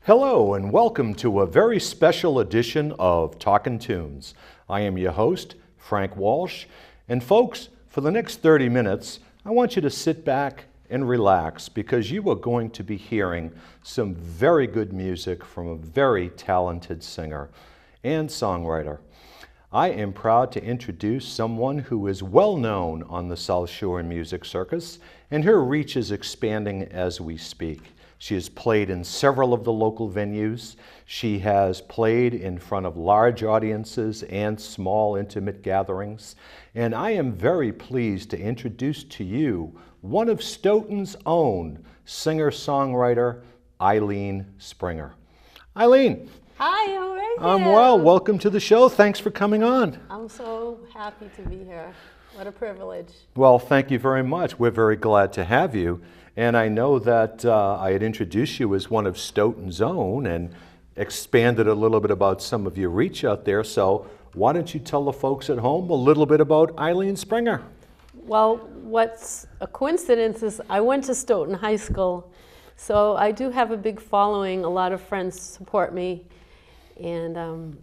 Hello and welcome to a very special edition of Talkin' Tunes. I am your host, Frank Walsh, and folks, for the next 30 minutes, I want you to sit back and relax because you are going to be hearing some very good music from a very talented singer and songwriter. I am proud to introduce someone who is well known on the South Shore music circus, and her reach is expanding as we speak. She has played in several of the local venues. She has played in front of large audiences and small intimate gatherings. And I am very pleased to introduce to you one of Stoughton's own singer-songwriter, Ilene Springer. Ilene. Hi, how are you? I'm well. Welcome to the show. Thanks for coming on. I'm so happy to be here. What a privilege. Well, thank you very much. We're very glad to have you. And I know that I had introduced you as one of Stoughton's own and expanded a little bit about some of your reach out there. So why don't you tell the folks at home a little bit about Ilene Springer? Well, what's a coincidence is I went to Stoughton High School, so I do have a big following. A lot of friends support me, and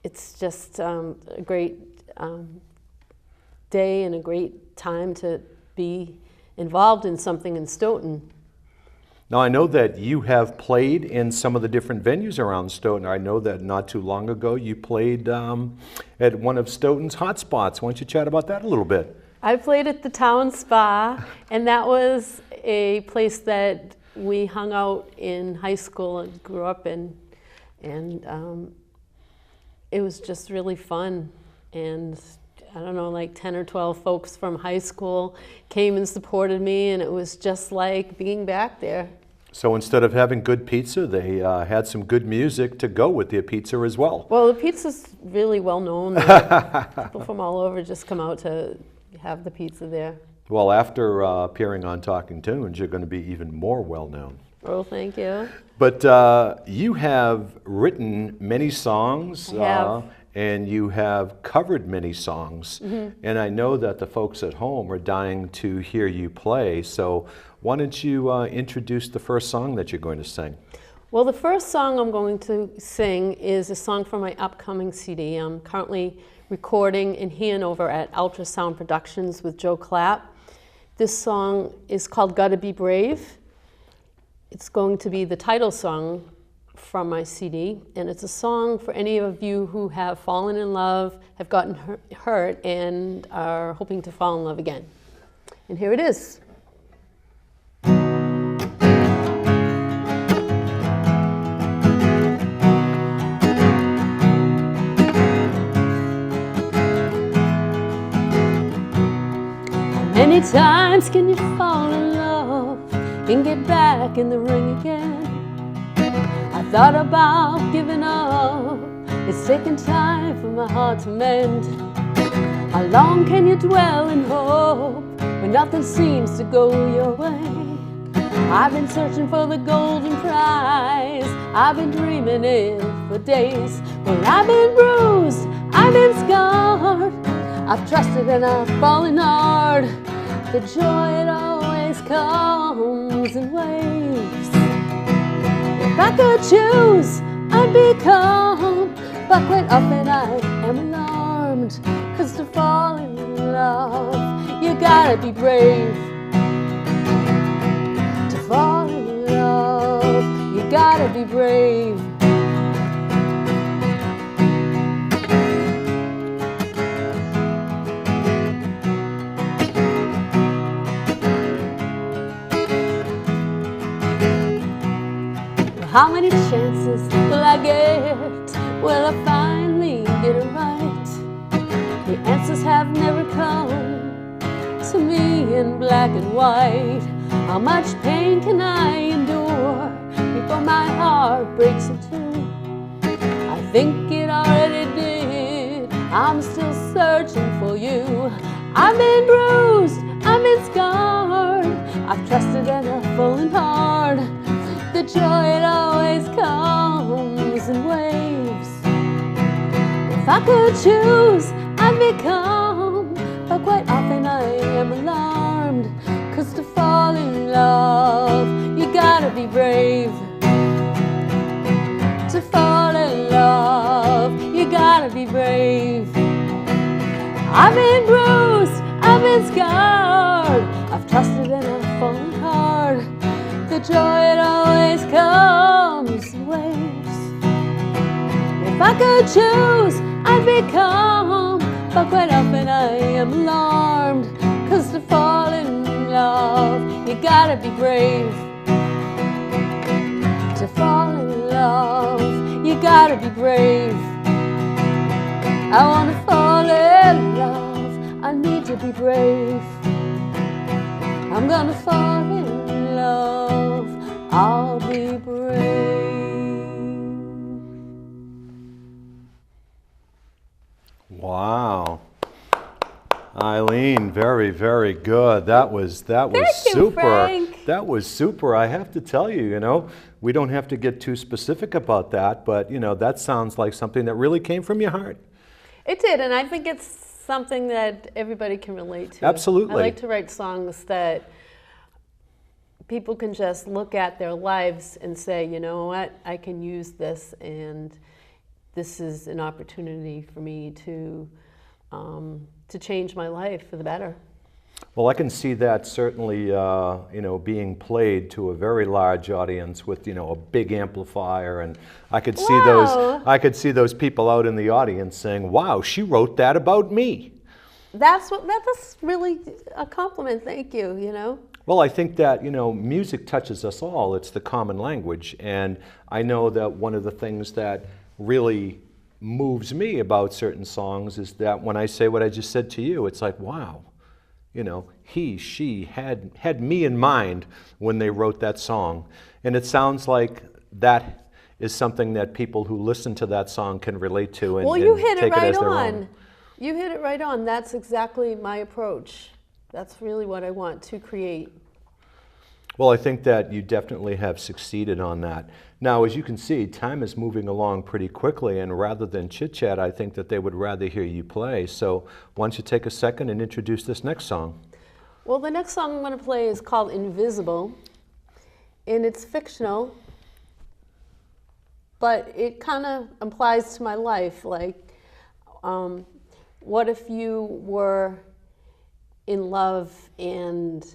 it's just a great day and a great time to be involved in something in Stoughton. Now I know that you have played in some of the different venues around Stoughton. I know that not too long ago you played at one of Stoughton's hot spots. Why don't you chat about that a little bit? I played at the town spa, and that was a place that we hung out in high school and grew up in, and it was just really fun. And I don't know, like 10 or 12 folks from high school came and supported me, and it was just like being back there. So instead of having good pizza, they had some good music to go with their pizza as well. Well, the pizza's really well known. People from all over just come out to have the pizza there. Well, after appearing on Talkin' Tunes, you're going to be even more well known. Oh, thank you. But you have written many songs. I have. And you have covered many songs. Mm-hmm. And I know that the folks at home are dying to hear you play. So why don't you introduce the first song that you're going to sing? Well, the first song I'm going to sing is a song from my upcoming CD. I'm currently recording in Hanover at Ultrasound Productions with Joe Clapp. This song is called Gotta Be Brave. It's going to be the title song from my CD, and it's a song for any of you who have fallen in love, have gotten hurt, and are hoping to fall in love again. And here it is. How many times can you fall in love and get back in the ring again? I thought about giving up. It's taken time for my heart to mend. How long can you dwell in hope when nothing seems to go your way? I've been searching for the golden prize. I've been dreaming it for days. Well, I've been bruised, I've been scarred. I've trusted and I've fallen hard. The joy, it always comes in waves. If I could choose, I'd be calm, but quite often I am alarmed. 'Cause to fall in love, you gotta be brave. To fall in love, you gotta be brave. How many chances will I get? Will I finally get it right? The answers have never come to me in black and white. How much pain can I endure before my heart breaks in two? I think it already did. I'm still searching for you. I've been bruised, I've been scarred. I've trusted and I've fallen hard. The joy, it always comes in waves. If I could choose, I'd be calm, but quite often I am alarmed. 'Cause to fall in love, you gotta be brave. I've been bruised, I've been scarred, I've trusted and I've fallen hard. The joy, it always comes in waves. If I could choose, I'd be calm, but quite often I am alarmed. 'Cause to fall in love, you gotta be brave. To fall in love, you gotta be brave. I wanna fall in love, I need to be brave. I'm gonna fall in love, I'll be brave. Wow. Ilene, very, very good. That was Thank you, super. Frank. That was super. I have to tell you, we don't have to get too specific about that, but that sounds like something that really came from your heart. It did, and I think it's something that everybody can relate to. Absolutely. I like to write songs that people can just look at their lives and say, you know what, I can use this, and this is an opportunity for me to change my life for the better. Well, I can see that certainly, being played to a very large audience with, a big amplifier, and I could see those people out in the audience saying, "Wow, she wrote that about me." That's really a compliment. Thank you. Well, I think that, music touches us all. It's the common language, and I know that one of the things that really moves me about certain songs is that when I say what I just said to you, it's like, wow. She had me in mind when they wrote that song. And it sounds like that is something that people who listen to that song can relate to and, you and hit take it right it as their on. own. You hit it right on. That's exactly my approach. That's really what I want to create. Well, I think that you definitely have succeeded on that. Now, as you can see, time is moving along pretty quickly, and rather than chit-chat, I think that they would rather hear you play. So why don't you take a second and introduce this next song? Well, the next song I'm going to play is called Invisible, and it's fictional, but it kind of applies to my life. Like, what if you were in love and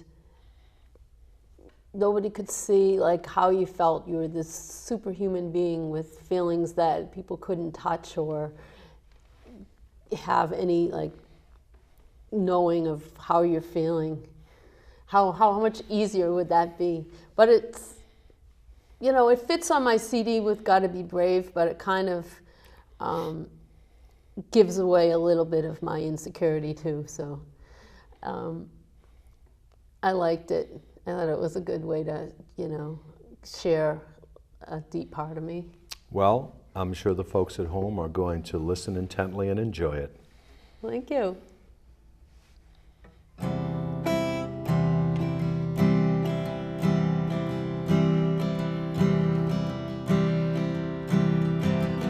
nobody could see like how you felt? You were this superhuman being with feelings that people couldn't touch or have any like knowing of how you're feeling. How much easier would that be? But it's, it fits on my CD with Gotta Be Brave, but it kind of gives away a little bit of my insecurity too. So I liked it. I thought it was a good way to, share a deep part of me. Well, I'm sure the folks at home are going to listen intently and enjoy it. Thank you.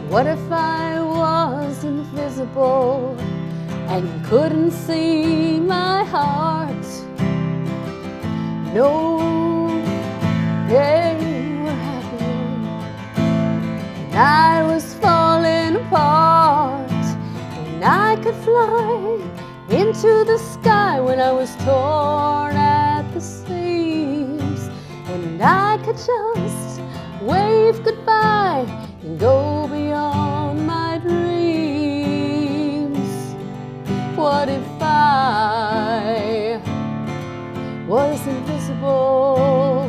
What if I was invisible and you couldn't see my heart? No, they were happy and I was falling apart, and I could fly into the sky when I was torn at the seams, and I could just wave goodbye and go beyond my dreams. What if I was invisible?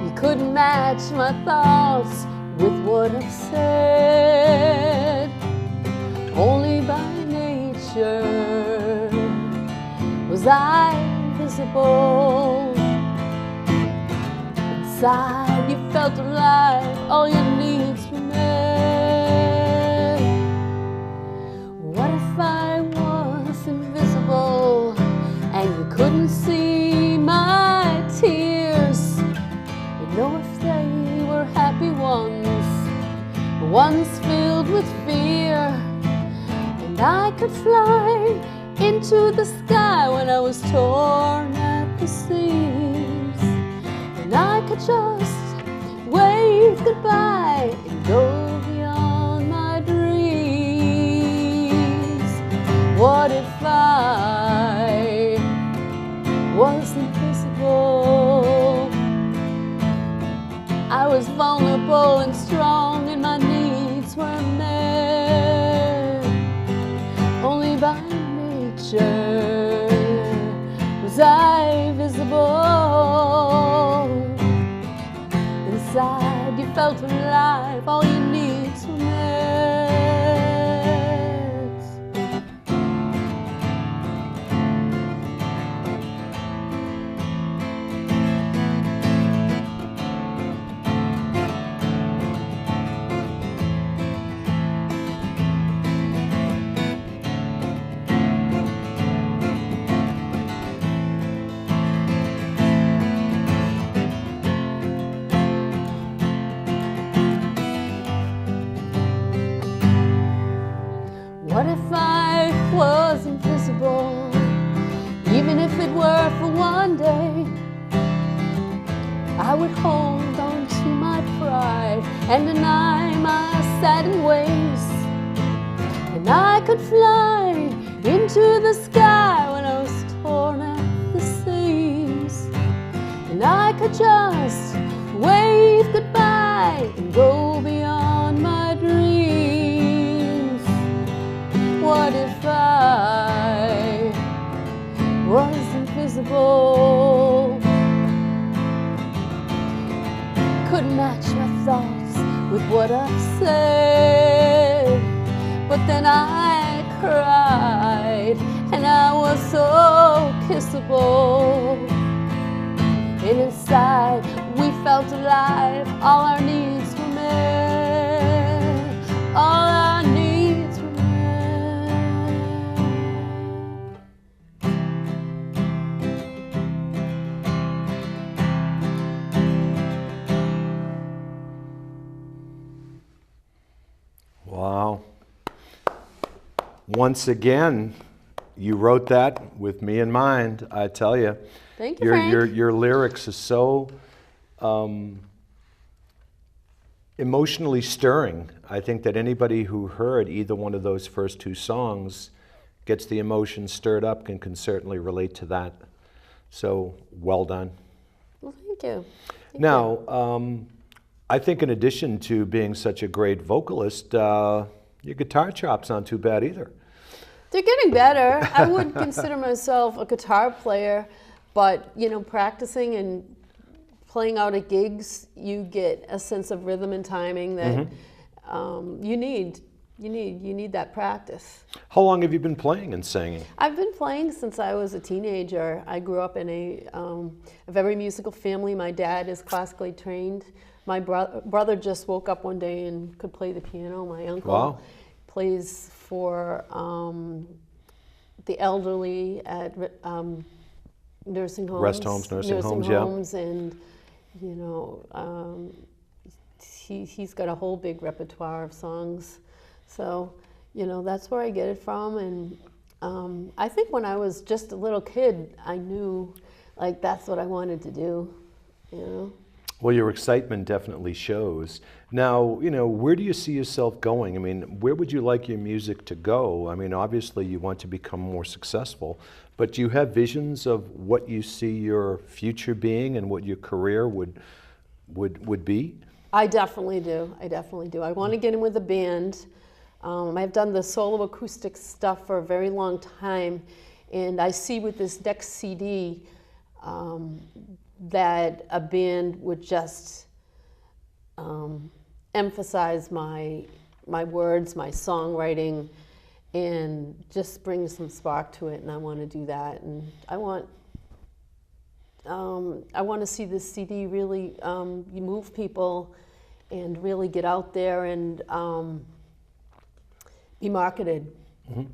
You couldn't match my thoughts with what I've said. Only by nature was I invisible. Inside you felt alive, all your needs were met. What if I was invisible and you couldn't see my tears? You know if they were happy ones filled with fear. And I could fly into the sky when I was torn at the seams, and I could just wave goodbye and go beyond my dreams. was vulnerable and strong, and my needs were met only by nature was I visible. Inside you felt alive, all your needs were met. What if I was invisible, even if it were for one day? I would hold on to my pride and deny my saddened ways. And I could fly into the sky when I was torn at the seams. And I could just wave goodbye and go beyond my dreams. What if I was invisible? Couldn't match my thoughts with what I've said, but then I cried and I was so kissable. And inside we felt alive, all our needs were met, all our needs were met. Wow. Once again, you wrote that with me in mind, I tell you. Thank you, Frank. Your lyrics are so emotionally stirring. I think that anybody who heard either one of those first two songs gets the emotion stirred up and can certainly relate to that. So, well done. Well, thank you. Now, I think in addition to being such a great vocalist, your guitar chops aren't too bad either. They're getting better. I wouldn't consider myself a guitar player, but you know, practicing and playing out at gigs, you get a sense of rhythm and timing that you need. You need that practice. How long have you been playing and singing? I've been playing since I was a teenager. I grew up in a very musical family. My dad is classically trained. My brother just woke up one day and could play the piano. My uncle plays for the elderly at nursing homes. Rest homes, nursing homes, and you know, he's got a whole big repertoire of songs. So, you know, that's where I get it from. And I think when I was just a little kid, I knew, like, that's what I wanted to do, you know. Well, your excitement definitely shows. Now, you know, where do you see yourself going? I mean, where would you like your music to go? I mean, obviously you want to become more successful, but do you have visions of what you see your future being and what your career would be? I definitely do. I definitely do. I want to get in with a band. I've done the solo acoustic stuff for a very long time, and I see with this next CD that a band would just emphasize my words, my songwriting, and just bring some spark to it. And I want to do that. And I want to see this CD really move people and really get out there and be marketed. Mm-hmm.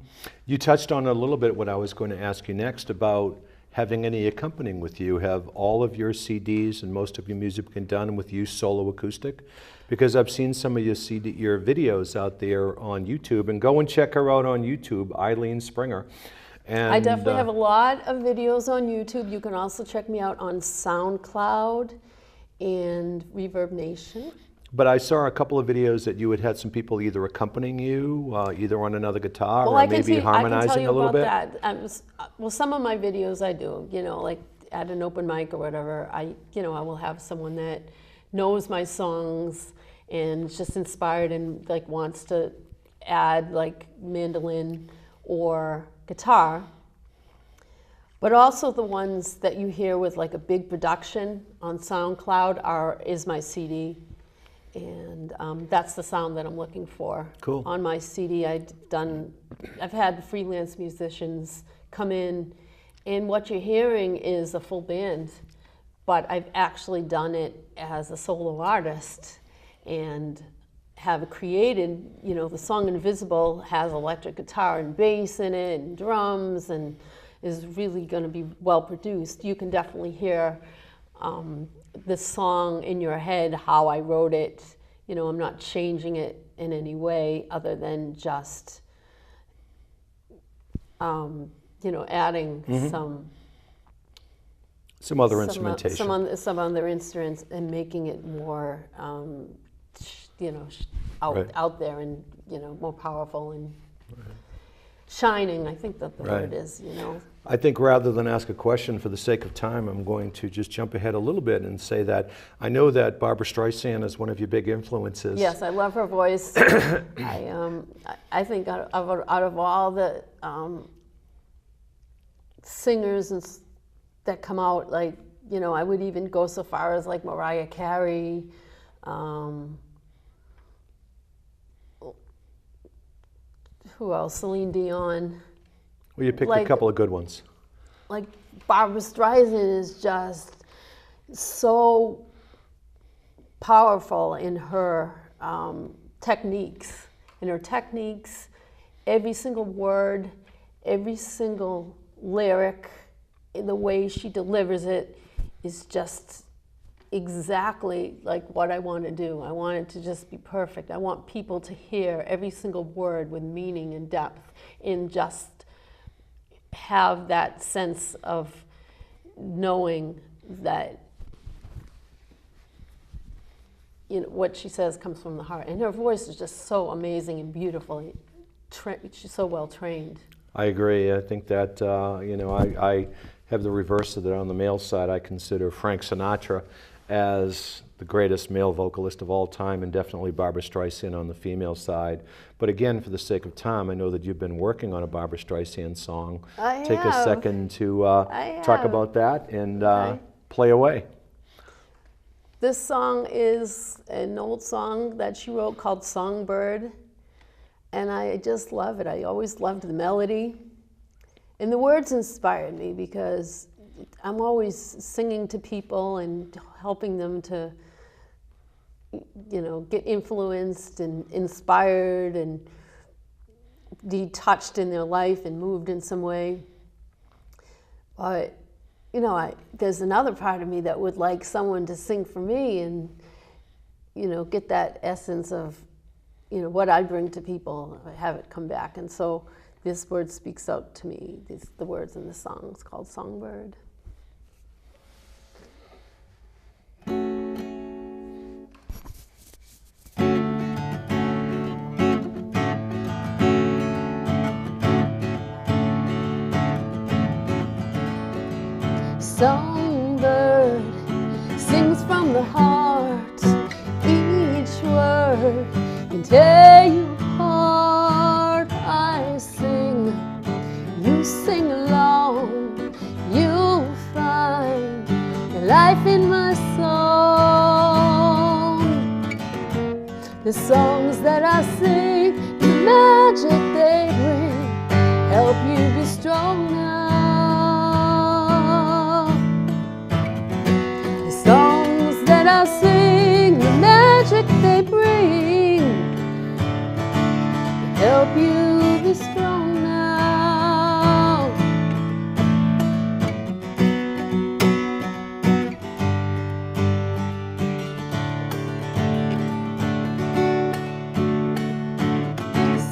You touched on a little bit what I was going to ask you next about having any accompanying with you. Have all of your CDs and most of your music been done with you solo acoustic? Because I've seen some of your videos out there on YouTube, and go and check her out on YouTube, Ilene Springer. And I definitely have a lot of videos on YouTube. You can also check me out on SoundCloud and Reverb Nation. But I saw a couple of videos that you had some people either accompanying you, either on another guitar or maybe harmonizing a little bit. I can tell you about that. Well, some of my videos I do, you know, like at an open mic or whatever. I will have someone that knows my songs and is just inspired and like wants to add like mandolin or guitar. But also the ones that you hear with like a big production on SoundCloud is my CD. And that's the sound that I'm looking for. Cool. On my CD, I've had freelance musicians come in, and what you're hearing is a full band, but I've actually done it as a solo artist and have created, you know, the song Invisible has electric guitar and bass in it and drums and is really going to be well produced. You can definitely hear the song in your head, how I wrote it. You know, I'm not changing it in any way other than just, you know, adding some other instrumentation. Some other instruments and making it more, you know, out there and, you know, more powerful and shining. I think that the word is, you know. I think rather than ask a question for the sake of time, I'm going to just jump ahead a little bit and say that I know that Barbra Streisand is one of your big influences. Yes, I love her voice. I think out of all the singers that come out, like, you know, I would even go so far as like Mariah Carey. Who else? Celine Dion. Well, you picked a couple of good ones. Like Barbra Streisand is just so powerful in her techniques. Every single word, every single lyric, the way she delivers it is just exactly like what I want to do. I want it to just be perfect. I want people to hear every single word with meaning and depth and just have that sense of knowing that, you know, what she says comes from the heart. And her voice is just so amazing and beautiful. She's so well trained. I agree. I think that, you know, I have the reverse of that. On the male side, I consider Frank Sinatra as the greatest male vocalist of all time, and definitely Barbra Streisand on the female side. But again, for the sake of time, I know that you've been working on a Barbra Streisand song. Take a second to talk about that and play away. This song is an old song that she wrote called Songbird, and I just love it. I always loved the melody. And the words inspired me because I'm always singing to people and helping them to, you know, get influenced and inspired and be touched in their life and moved in some way. But, you know, there's another part of me that would like someone to sing for me and, you know, get that essence of, you know, what I bring to people, have it come back. And so this word speaks out to me. The words in the song is called Songbird. Songbird sings from the heart, each word can tear you apart. I sing, you sing along, you'll find the life in my song. The songs that I sing, the magic they bring, help you be strong now. I sing, the magic they bring, help you be strong now.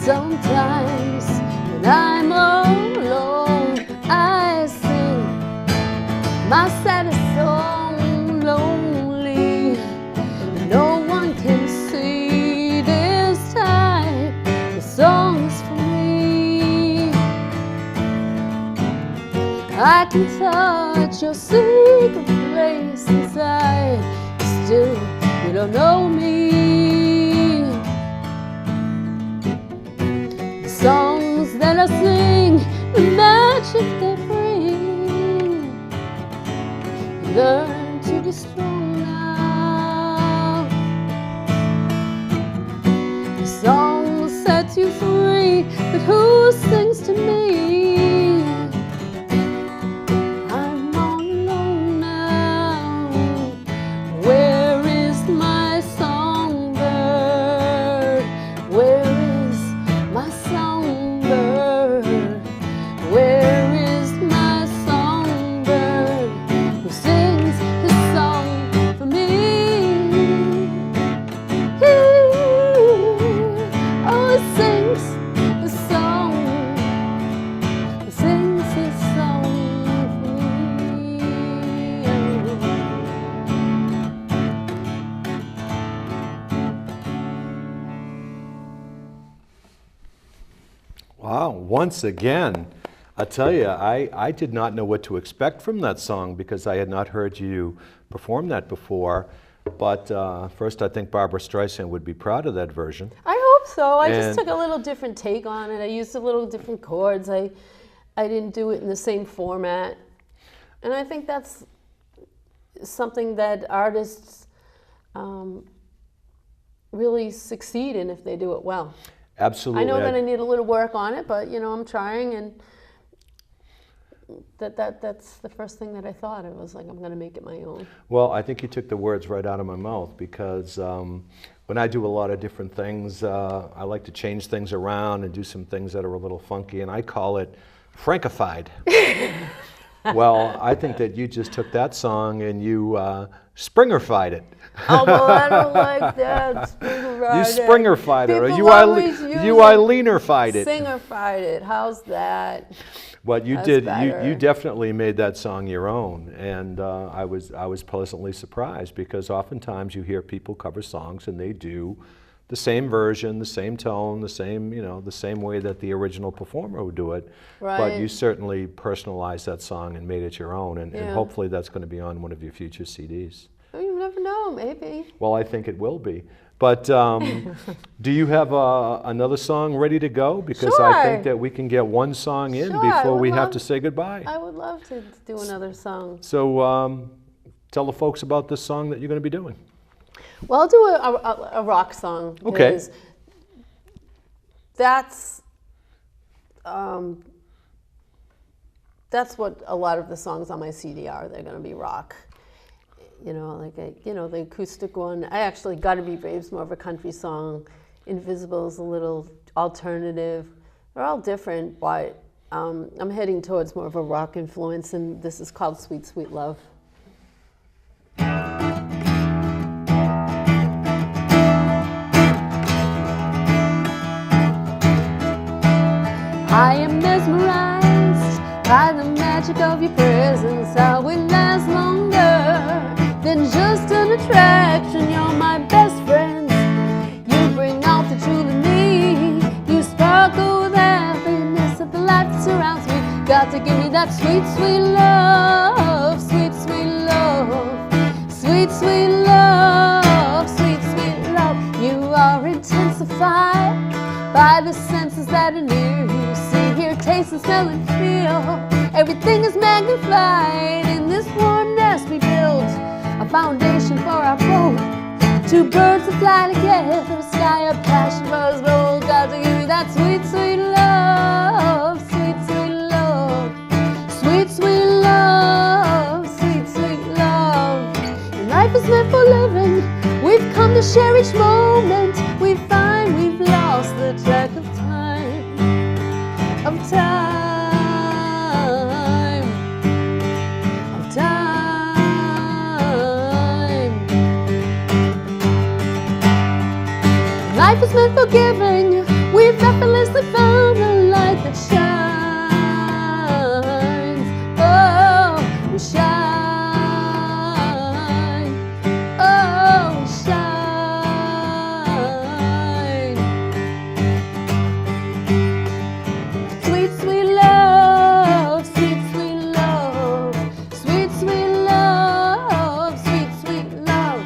Sometimes when I'm alone, I sing my saddest song alone. No one can see this time. The song's for me. I can touch your secret place inside. Still don't know me. The songs that I sing, the magic they bring. Learn to be strong now. The song sets you free, but who sings to me? I'm all alone now. Where is my songbird? Where is my songbird? Where is my songbird who sings his song for me? Oh, he sings his song. He sings his song for me. Wow, once again, I tell you, I did not know what to expect from that song because I had not heard you perform that before. But first, I think Barbara Streisand would be proud of that version. I hope so. I And- just took a little different take on it. I used a little different chords. I didn't do it in the same format. And I think that's something that artists really succeed in if they do it well. Absolutely. I know that I need a little work on it, but I'm trying, and that's the first thing that I thought. It was like, I'm going to make it my own. Well, I think you took the words right out of my mouth because when I do a lot of different things, I like to change things around and do some things that are a little funky, and I call it Frankified. Well, I think that you just took that song and you Springerfied it. Oh, well, I don't like that. Springerfied You Springerfied it, or People you always use Eileanerfied it. Singerfied it. How's that? But you That's did. better. You definitely made that song your own, and I was pleasantly surprised because oftentimes you hear people cover songs and they do the same version, the same tone, the same the same way that the original performer would do it. But Right. you certainly personalized that song and made it your own, and Yeah. hopefully that's going to be on one of your future CDs. Oh, you never know, maybe. Well, I think it will be. But do you have another song ready to go? Because I think Sure. that we can get one song in Sure, I before would we have love- to say goodbye. I would love to do another song. So tell the folks about this song that you're going to be doing. Well, I'll do a rock song. Okay. Because that's what a lot of the songs on my CD are. They're going to be rock. The acoustic one. I actually, Gotta Be Brave's more of a country song. Invisible's a little alternative. They're all different, but I'm heading towards more of a rock influence, and this is called Sweet, Sweet Love. I am mesmerized by the magic of your presence. How it lasts longer than just an attraction. You're my best friend. You bring out the truth in me. You sparkle with happiness of the life that surrounds me. Got to give me that sweet, sweet love. Sweet, sweet love. Sweet, sweet love. Sweet, sweet love. You are intensified by the senses that are near you. See, hear, taste, and smell and feel. Everything is magnified. In this warm nest we build a foundation for our boat. Two birds that fly together, a sky of passion for us both. Got to give me that sweet, sweet love. Sweet, sweet love. Sweet, sweet love. Sweet, sweet love. And life is meant for living. We've come to share each moment. We find we've lost the track of time. Of time. Of time. Life is meant for giving. We've effortlessly found a light that shines. Oh, we shine. Oh, we shine. Sweet, sweet love. Sweet, sweet love. Sweet, sweet love. Sweet, sweet love.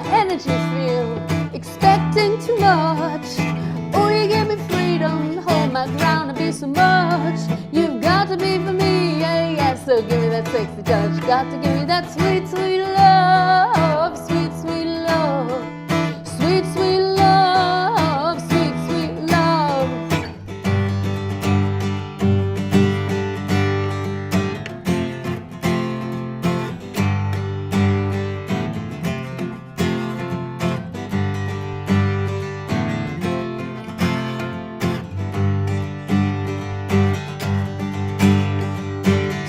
energy feel, expecting too much. Oh, you give me freedom, hold my ground and be so much. You've got to be for me, yeah, yeah. So give me that sexy touch. Got to give me that sweet, sweet love, sweet, sweet love, sweet, sweet love, sweet, sweet love.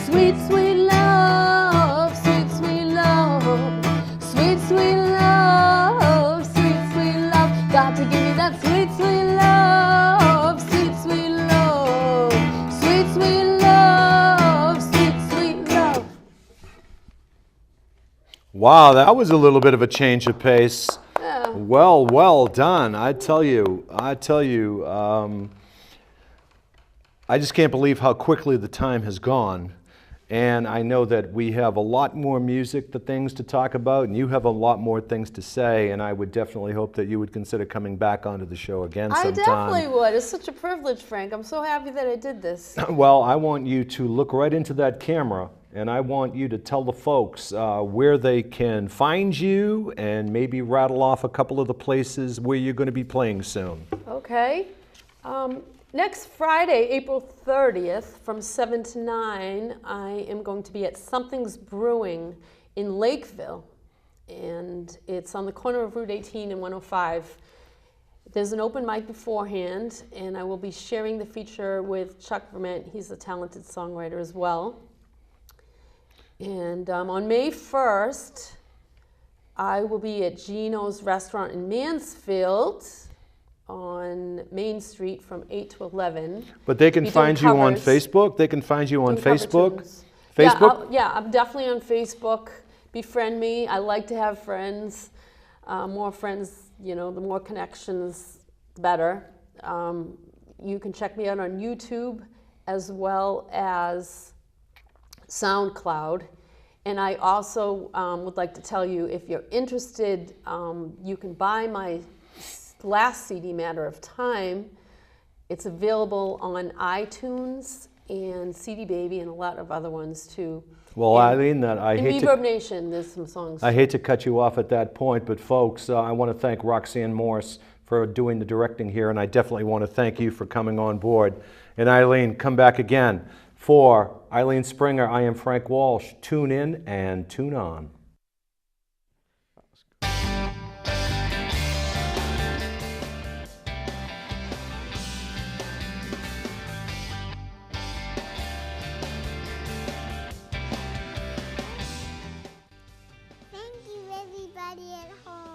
Sweet, sweet love, sweet, sweet love, sweet, sweet love, sweet, sweet love. Got to give me that sweet, sweet love, sweet, sweet love, sweet, sweet love, sweet, sweet love. Wow, that was a little bit of a change of pace. Yeah. Well done. I tell you, I just can't believe how quickly the time has gone. And I know that we have a lot more music, the things to talk about, and you have a lot more things to say, and I would definitely hope that you would consider coming back onto the show again I sometime. definitely would. It's such a privilege, Frank. I'm so happy that I did this. Well, I want you to look right into that camera, and I want you to tell the folks where they can find you and maybe rattle off a couple of the places where you're going to be playing soon. Okay. Next Friday, April 30th, from 7 to 9, I am going to be at Something's Brewing in Lakeville. And it's on the corner of Route 18 and 105. There's an open mic beforehand, and I will be sharing the feature with Chuck Verment. He's a talented songwriter as well. And on May 1st, I will be at Gino's Restaurant in Mansfield on Main Street from 8 to 11. But they can find you on Facebook? They can find you on Facebook? Facebook? Yeah, I'm definitely on Facebook. Befriend me. I like to have friends. More friends, you know, the more connections, the better. You can check me out on YouTube as well as SoundCloud. And I also would like to tell you, if you're interested, you can buy my last CD, Matter of Time. It's available on iTunes and CD Baby and a lot of other ones too. Well, Eileen, in Reverb Nation, there's some songs. I hate to cut you off at that point, but folks, I want to thank Roxanne Morse for doing the directing here, and I definitely want to thank you for coming on board. And Eileen, come back again. For Ilene Springer, I am Frank Walsh. Tune in and tune on. Thank you, everybody at home.